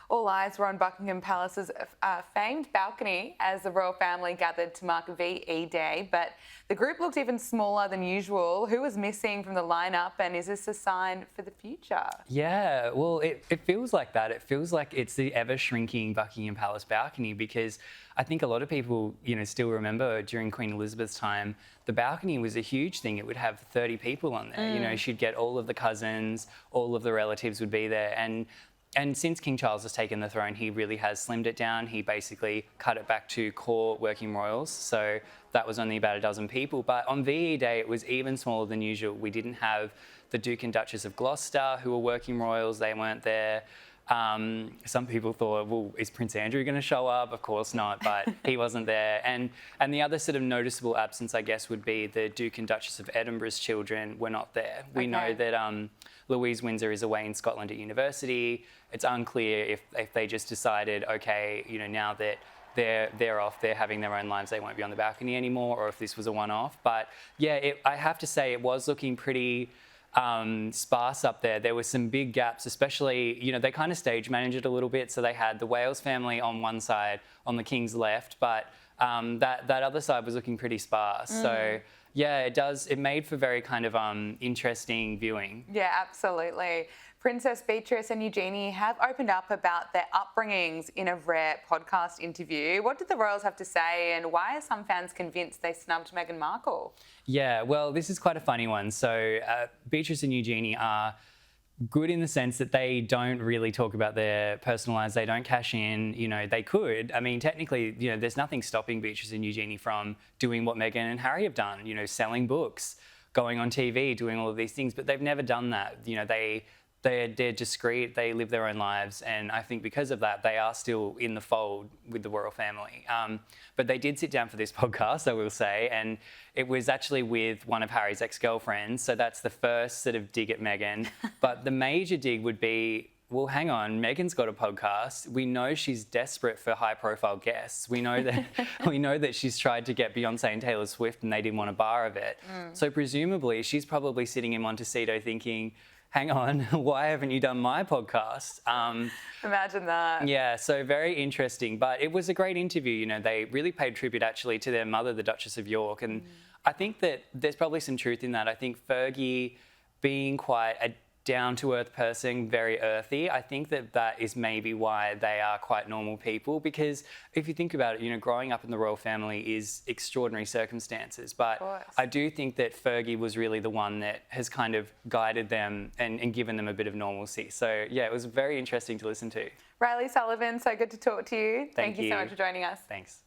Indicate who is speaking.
Speaker 1: All eyes were on Buckingham Palace's famed balcony as the royal family gathered to mark VE Day, but the group looked even smaller than usual. Who was missing from the lineup, and is this a sign for the future?
Speaker 2: Yeah, well, it feels like that. It feels like it's the ever-shrinking Buckingham Palace balcony, because I think a lot of people, still remember during Queen Elizabeth's time, the balcony was a huge thing. It would have 30 people on there. She'd get all of the cousins, all of the relatives would be there. And since King Charles has taken the throne, he really has slimmed it down. He basically cut it back to core working royals. So that was only about a dozen people. But on VE Day, it was even smaller than usual. We didn't have the Duke and Duchess of Gloucester, who were working royals. They weren't there. Some people thought, well, is Prince Andrew going to show up? Of course not, but he wasn't there. And the other sort of noticeable absence, I guess, would be the Duke and Duchess of Edinburgh's children were not there. We know that Louise Windsor is away in Scotland at university. It's unclear if they just decided, okay, now that they're off, they're having their own lives, they won't be on the balcony anymore, or if this was a one-off. But yeah, I have to say it was looking pretty sparse up there. There were some big gaps, especially, they kind of stage managed it a little bit. So they had the Wales family on one side, on the King's left, but that other side was looking pretty sparse. So yeah, it made for very kind of interesting viewing.
Speaker 1: Yeah, absolutely. Princess Beatrice and Eugenie have opened up about their upbringings in a rare podcast interview. What did the royals have to say, and why are some fans convinced they snubbed Meghan Markle? Yeah,
Speaker 2: well, this is quite a funny one. So Beatrice and Eugenie are good in the sense that they don't really talk about their personal lives. They don't cash in. They could. I mean, technically, there's nothing stopping Beatrice and Eugenie from doing what Meghan and Harry have done, selling books, going on TV, doing all of these things, but they've never done that. They're discreet, they live their own lives, and I think because of that, they are still in the fold with the royal family. But they did sit down for this podcast, I will say, and it was actually with one of Harry's ex-girlfriends, so that's the first sort of dig at Meghan. But the major dig would be, well, hang on, Meghan's got a podcast. We know she's desperate for high-profile guests. We know that she's tried to get Beyonce and Taylor Swift, and they didn't want a bar of it. So presumably, she's probably sitting in Montecito thinking, hang on, why haven't you done my podcast?
Speaker 1: Imagine that.
Speaker 2: Yeah, so very interesting. But it was a great interview. They really paid tribute actually to their mother, the Duchess of York. And I think that there's probably some truth in that. I think Fergie being quite a down-to-earth person, very earthy, I think that is maybe why they are quite normal people, because if you think about it, growing up in the royal family is extraordinary circumstances, but I do think that Fergie was really the one that has kind of guided them and given them a bit of normalcy. So yeah, it was very interesting to listen to.
Speaker 1: Riley Sullivan, so good to talk to you.
Speaker 2: Thank you
Speaker 1: so much for joining us.
Speaker 2: Thanks.